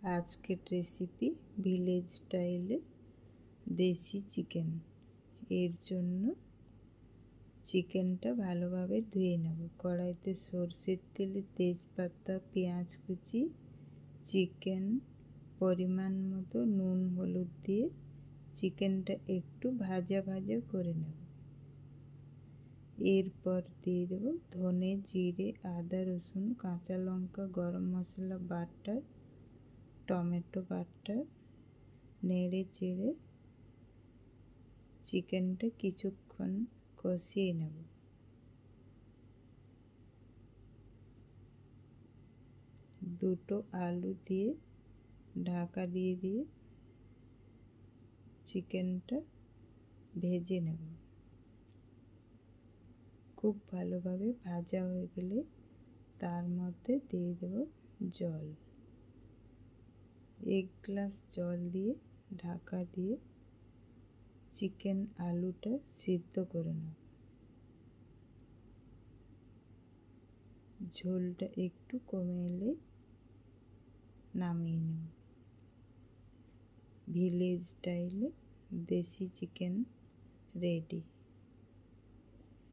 আজকের recipe village স্টাইলে দেশি চিকেন। এর জন্য চিকেনটা ভালোভাবে ধুয়ে নেব। কড়াইতে সরষের তেলে তেজপাতা, পেঁয়াজ কুচি, চিকেন, পরিমাণ মতো নুন হলুদ দিয়ে চিকেনটা একটু ভাজা ভাজা করে নেব। এরপর দিয়ে দেব ধনে, জিরে, আদা, রসুন, কাঁচা লঙ্কা, গরম মশলা বাটা, টমেটো বাটা। নেড়ে চেড়ে চিকেনটা কিছুক্ষণ কষিয়ে নেব। দুটো আলু দিয়ে ঢাকা দিয়ে চিকেনটা ভেজে নেব। খুব ভালোভাবে ভাজা হয়ে গেলে তার মধ্যে দিয়ে দেব জল। 1 গ্লাস জল দিয়ে ঢাকা দিয়ে চিকেন আলুটা সিদ্ধ করে নেব। ঝোলটা একটু কমে এলে নামিয়ে নেব। ভিলেজ স্টাইলে দেশি চিকেন রেডি।